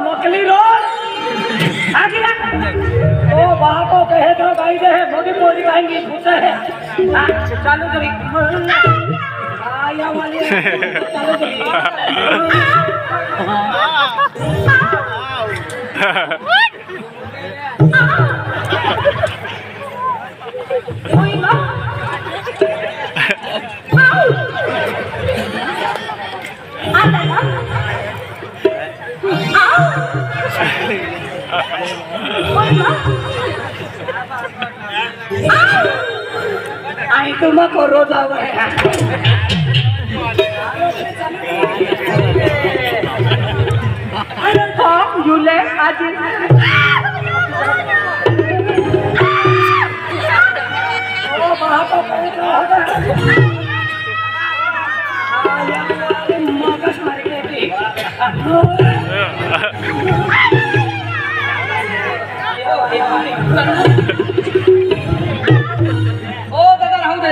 नकली रोड वहाँ को कहे तो भाई दे मोदी मोदी आएंगी पूछे चालू करी आया वाली चालू करी आई तुमको रोज आवे अरे बाप यूले आज ओ बाप मगज मार गई ओ दादा राहू दे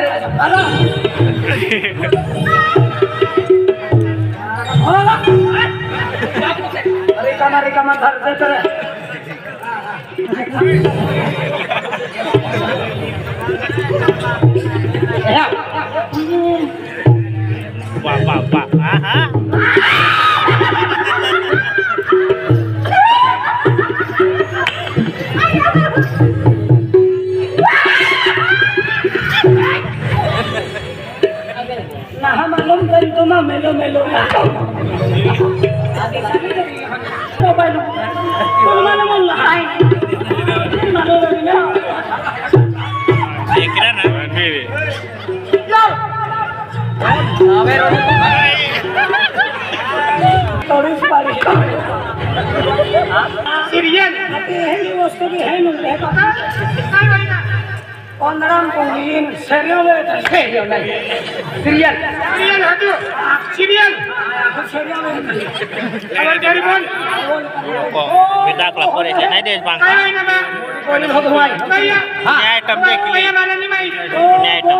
अरे कामा धर दे तेरे वाह nah malam kan cuma melo-melo coba lu mana mau lahai mana larinya kira na baby थोड़ी बारी सीरियल है वस्तु भी है नहीं पता पंद्रह पंगीन serial नहीं सीरियल हटो serial kalau dari pun kok kita kelapor aja naik deh bang boleh भगवान ini item deh kili ini item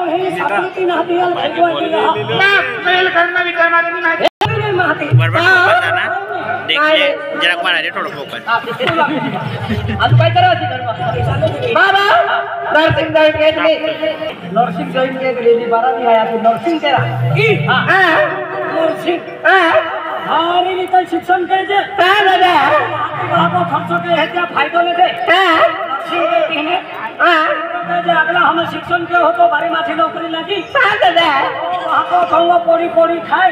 बरबर ना देखिए जरा मारा दे थोड़ा फोकस आज काय करायचं बाबा नर्सिंग जॉइन केली 12वी आहे आता नर्सिंग करा नर्सिंग अरे निकल शिक्षण करायचे काय दादा बाबा खर्च के है क्या फायदा लेते नर्सिंग के है जे अगला हम शिक्षण के हो तो बारी माथी नौकरी लगी काय दादा आपको खाऊंगा पोड़ी खाए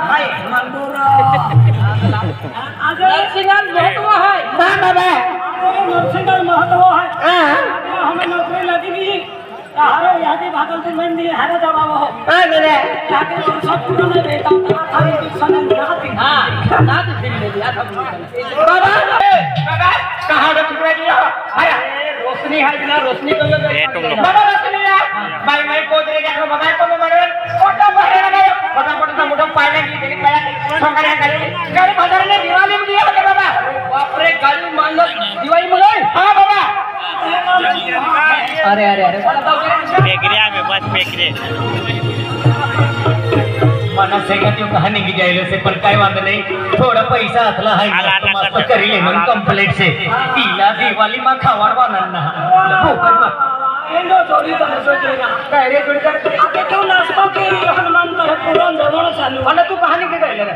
भाई मंदूरा आज नर्सिंग महत्व है हां बाबा नर्सिंग महत्व है हमें नौकरी लगी नहीं हरे यादी भागलपुर में दिए हरे जवाब हो मेरे जाके सब पूरा नहीं देता हमारे शिक्षण नहीं हां दाद फिर ले दिया बाबा कहां रख दिया अरे रोशनी है बिना रोशनी को बाबा रोशनी है भाई को दे गया बाबा को मरे फोटो भरे लगे फटाफट मोटा पाइने की देख पाया संगड़िया गाड़ी बाजार ने दिवाली में दिया बाबा बाप रे गाड़ी मान लो दिवाली में गई हां बाबा अरे पेकरिया में बस पेकरे मना सेगतियो कहानी की जायले से पण काय वांद नाही थोड़ा पैसा असला है मस्त करी ले मन कंप्लीट से तीला दिवाली में खावाडवा नन्ना भूकट में एंडो चोरी तो सोचेगा काय रे जोड़ी कर आके क्यों नाचतो के हनुमान का पुराण जमाना चालू अन तू कहानी के कहले रे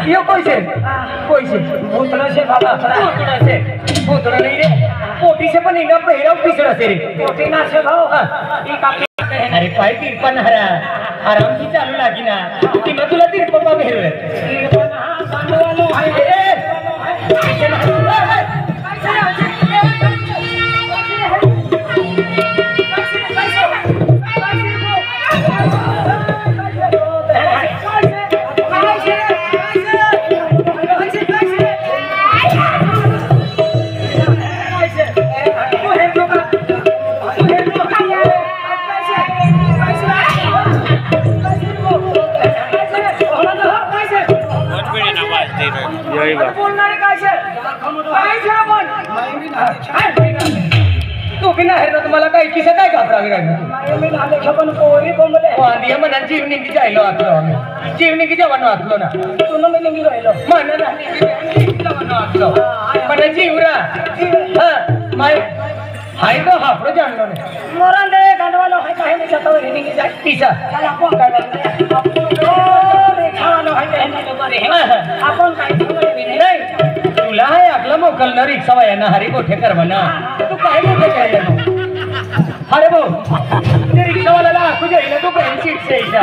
यो पैसे पैसे भूतड़ा से बाबा भूतड़ा नहीं रे पोटी से पण इंगा पहिराव पिसड असे रे पोटी ना से भाऊ ई का अरे काय तिरपण हरा आरामची चालू लागी ना तिला तुला तिरपा भेरवे सांगवालो तू बिना है ना तुम्हाला काय किसा काय घाबरावी लागली मी नाले खपन पोरी बोंबले वांदिया म्हणा जीवनिंगी जायलो आतलो आम्ही जीवनिंगी जेवण वाचलो ना तुला मी निघी राहिलो म्हणा ना जेवण वाचलो म्हणा जीवरा हा माय हाय तो हापडो जाणलो नाही मोरन दे गांडवालो हाय काय मी जातो रे निघी जाय किसा चला आपण काय रे खावालो हाय काय नाही बरे आपण काय ठेवले नाही तुला आहे आपला मोकल ना रिक्षा वायाना हरी गोठे करवना तू काय मोठे केलं अरे भाऊ ते रिक्षावाल्याला आखू जाईल तू बहीण सीट से इशा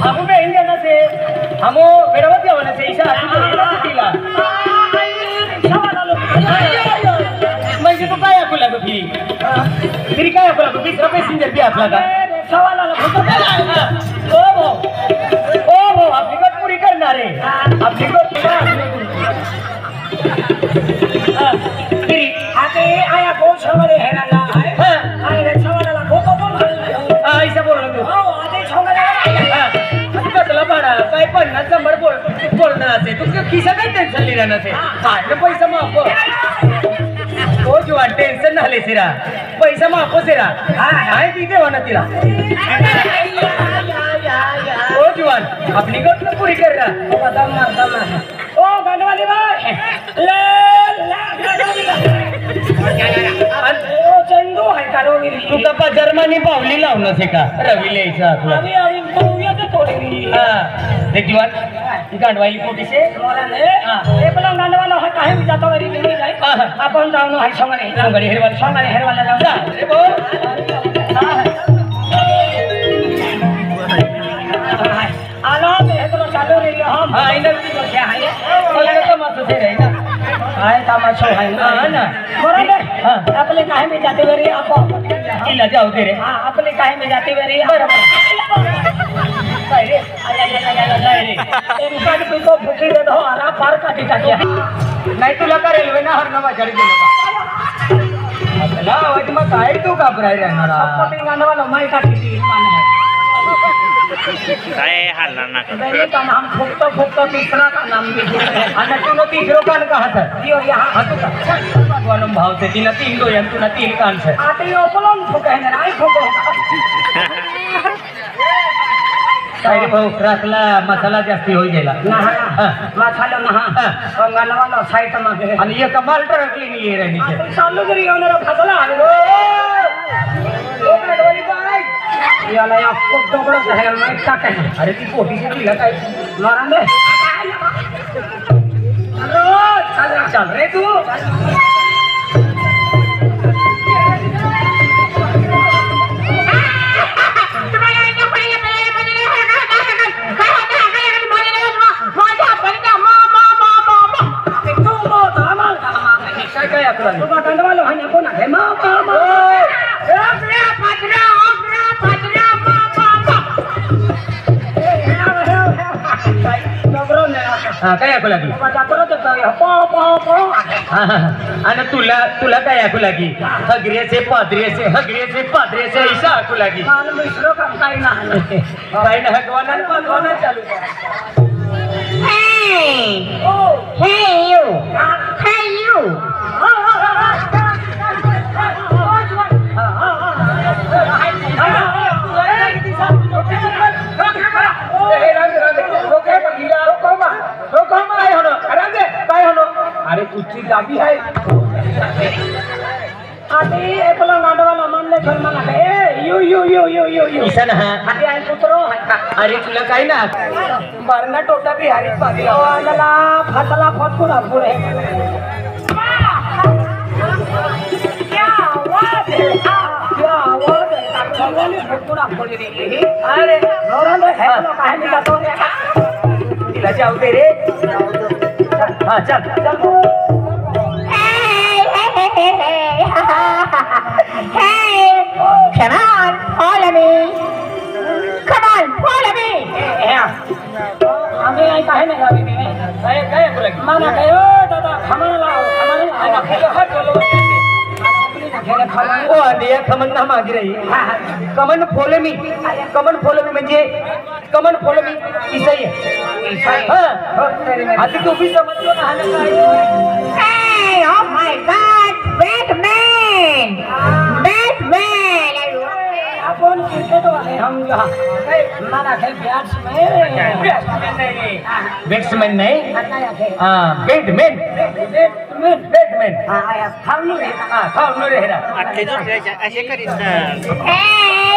हमू बहीण देना से हमू बेडवत यावना से इशा आखू जाईल तिला म्हणजे तू काय आखू लागू फी फिरी काय आखू लागू 20 रुपये सिंजर बी आपला का सवालाला ओ भाऊ आपली गट पुरी करणार आहे आपली गट आते आया को सवाले हेराला आय रे सवालाला को बोल ऐसा बोल तू हो आते छोंगले कसला पाडा काय 50 शंभर बोलणं असे तू किसा काय टेन्शन लिहिला नसे काय पैसा माफ हो जुवान टेन्शन झाले सिरा पैसा माफ सिरा आहे ती देवाना तिला हो जुवान अपनी गोष्ट पुरी कर रहा दम ओ गंडवाली भाई ले ओ चंदू है करोगी तू का जर्मनी पावली लावणं से का रवी लिहायचा तुला अभी अभी तो ये तो थोड़ी हां देख जुवान ती गांडवाली पोटी से मोरन ए बोला गंडवाला है काहे भी जातो रे निघी जाय आपण जाऊन है संगडी हेरवाला जाऊ जा रे भाऊ आलो ते तो चालू रे हम हां इधर क्या है पहिले तो मत से रही ना हाय तमाशा है ना मोरन अपने काहे में जाते रे आप इला जाऊ दे रे हां अपने काहे में जाते रे काय रे काय रे इनका भी को फुकी दे दो आरा पार काटी टाकिया नाही तुला का रेल्वे ना हरणा बाजारी गेलो का आपला आवाज मग काय तू घाबराय राहणार सपोर्टिंग गंडवाला माई काटी मान है काय हल्ला नका पहले का नाम फुकतो तीसरा का नाम भी आणि तुला तिसरो कान कहा था दियो यहाँ हा तू का भगवान भाव से तिला 3 डोळे आणि तुला 3 कान से आते यो कोण फुका है ना आई फुको काय रे भाऊ राखला मसाला जास्ती होई गेला मसाला नहा गंडवाला साइड मध्ये आणि एक माल ट्रकली नाही राणी से चालू करी येणार फसला ओ गंडवाली बाई याला या खूप डोकं आहे माहित का काय अरे ती पोटी से तिला काय मारन दे चल रे तू काय आपला गंडवालो है ना कोण आहे काय ऐकू लागली आणि तुला काय ऐकू लागली हगरेचे पादरेचे ऐसा ऐकू लागली काय ना हगवाना चालू अरे तुझी दाबी आहे आधी एकला गाडवाला मानले घर मला ए यो ईशान हा खाली आहे कुत्रो अरे तुला काय ना मारणा टोटा बी हारीत पाहिला वाजला फाटला फटकून पुढे अरे तिला जाऊ दे रे हा चल चल Hey, come on, follow me. Come on, follow me. आम्ही नाही काय नाही गावी काय काय बोला माना काय दादा खमाला ओ अंडिया कमन ना मागे रही कमन फॉलो मी म्हणजे कमन फॉलो मी ईसाई आहे आता तू भी समजतो ना Hey, oh my God, Batman! Batman! आपण क्रिकेट वाले हम माना खेल बॅट्समॅन नाही बैट्समैन बॅटमॅन थांबलो रे हा थांब रे हेरा अख्खे दुसऱ्याच्या असे करीत ना. Hey,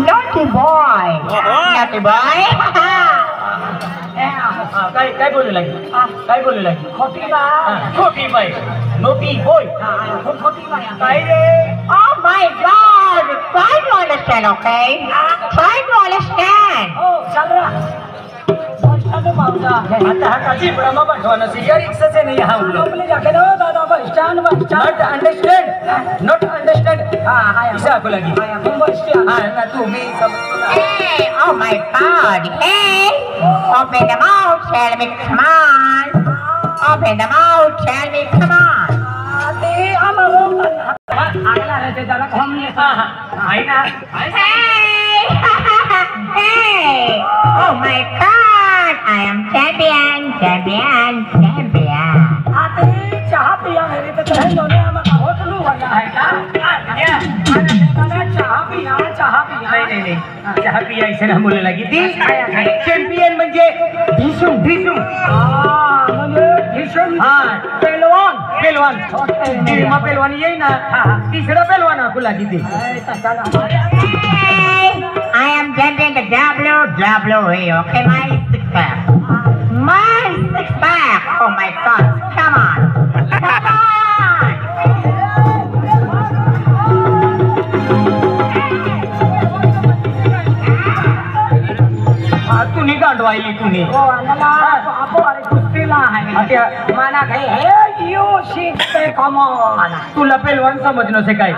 naughty boy! Naughty boy! काय काय बोलू लागली काय बोलू लागली खोटी बा छोटी बाई नोटी बॉय खोटी बा काय रे Oh my God! Try to understand, okay? Try to understand. हो चल रहा आता हा काची ब्रह्मा पाठवाना सिया रिक्षाचे नाही हा उलो दादा बस स्टँड नॉट अंडरस्टँड इसा को लगी हा ना तू मी समजतो ना Hey, oh my God! Hey, open the mouth, tell me, come on. Open the mouth, tell me, come on. आहे ना Hey, hey, oh my God! I am champion. चहा पिया मेरे तो कहीं दोनों आम्हाला होटलू वाला है का चहा पिया नाही चहा पियायचं ना बोलायला लगी ती चॅम्पियन म्हणजे ढिसूम हा पेलवान तिरमा पेलवान येई ना तिसरा पेलवान आपको लागी ती Hey, I am champion the WWE. Okay, my six pack. Oh my God! Come on. तुम्ही गांडवायली तुम्ही कुस्तीला आहे माना काही हे यू शिकते कमॉन तुला पेलवान समजणं से काय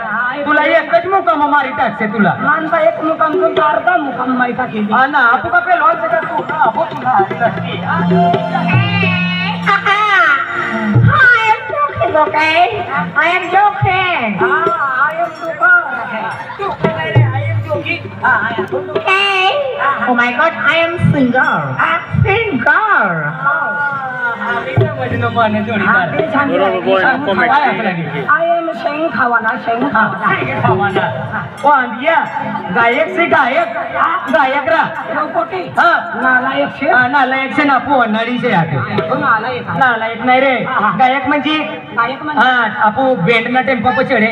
तुला एकच मुकाम मारी टाकसे तुला मानता एक मुकाम तुमचा अर्धा मुकाम माहिती केली हा ना आपू का पेलवान से का तू ना हो तुला लटकी I am joking, okay? I am joking. Hey, oh my God, I am single. समजणं माने जोडीदार खावाना वांदिया गायक से गायक रा हाँ नालायक से ना पोहणारी से आके नालायक नाही रे गायक म्हणजे हाँ आपू बेंड ना टेम्पो पे चढे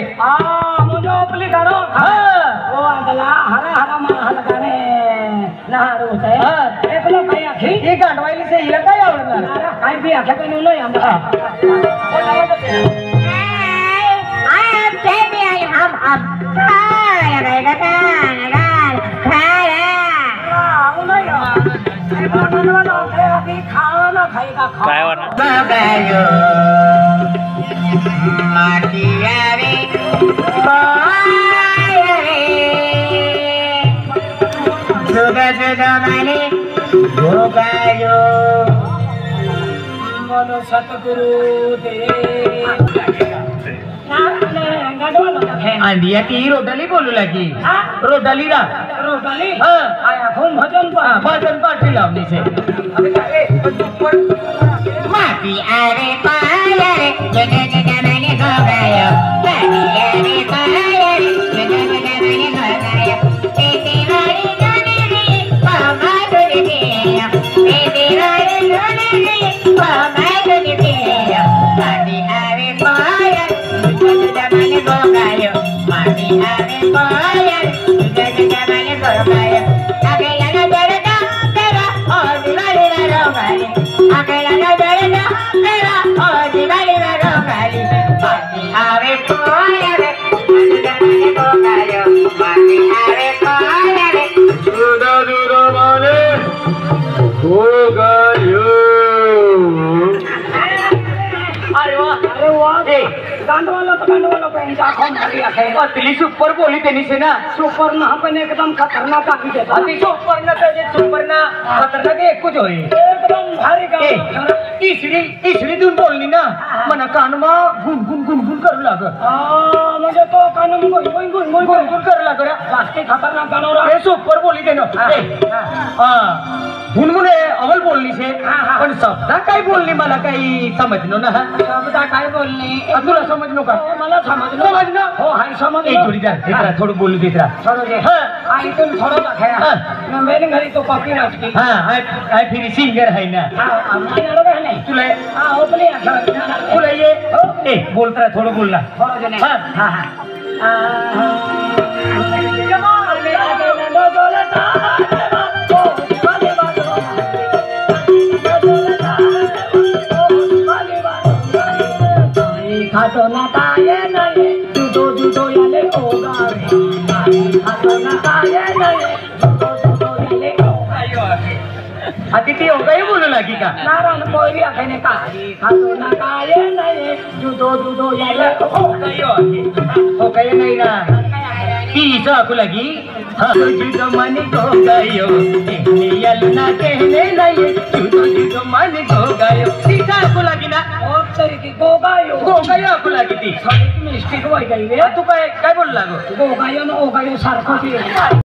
हे गांडवायली से हिला काय आवडणार काय बी आख्या काही नाही आम्हाला Hey, I am champion. काय होणार Bagayo, Matiare, Suga mani, Bagayo. बोलो सतगुरु अंडिया की रोडली बोलू लगी रोडली रा रोटाली हाँ आया खून भजन पर भजन पार्टी लावली से Matiare, Payare, Suga mani, Bagayo. Matiare, Payare, Suga mani, Bagayo. Iti mani, Nani, Pama, Duniya. Iti mani, Nani, Pama, Duniya. Matiare, Payare, Suga mani, Bagayo. Matiare, Payare. रोगायो अकेला न जड़ता तेरा और दिवाली में रोगाली अकेला न जड़ता तेरा और दिवाली में रोगाली पानी आवे कोई आवे रोगायो पानी आवे कोई आवे दूरा दूरा वाले हो गयो अरे वाह गांडवाला त्यांच्या आखून झाली आहे अतली सुपर बोली त्यांनी से ना सुपर ना पण एकदम खतरनाक आखी देतात अति सुपर ना त्याचे सुपर ना खतरनाक एकूच होय एकदम भारी काम इसरी दून बोलली ना मना कानमा गुन गुन करू लाग म्हणजे तो कानून गुन करू लाग रे जास्ती खतरनाक गाणं हे सुपर बोली देनो हा गुनगुने अवल बोलली से पण शब्द काय बोलली मला काही समजलो ना शब्द काय बोलणे तुला समजलो का मला समजलं हो हाय समजलं थोडी थोडं बोलू देत राहा थोडं जे आई तुम थोडं दाखया मेरे घरी तो कॉपी नसती हा आय फिर सिंगर आहे ना नाही तुला हा ओपली तुला ये ए बोलत राहा थोडं बोल ना थोडं जे नाही हा खातो ना काय नाही जुदो याले ओगावे खातो ना काय नाही जुदो याले ओगावे आधी ती काही बोलू लागी का नारायण कोयरी आखेने काही खातो ना काय नाही जुदो याले हो काही नाही ना ती आखू लागी जुदो मन गो गयो यल ना कहने नहीं जुदो मन गो गयो ती आखू लागी ना तरी ती गोगायो आखू लागी ती मिस्टेक होई गई रे तू काय बोलू लागो गोगायो ना ओगायो सारखं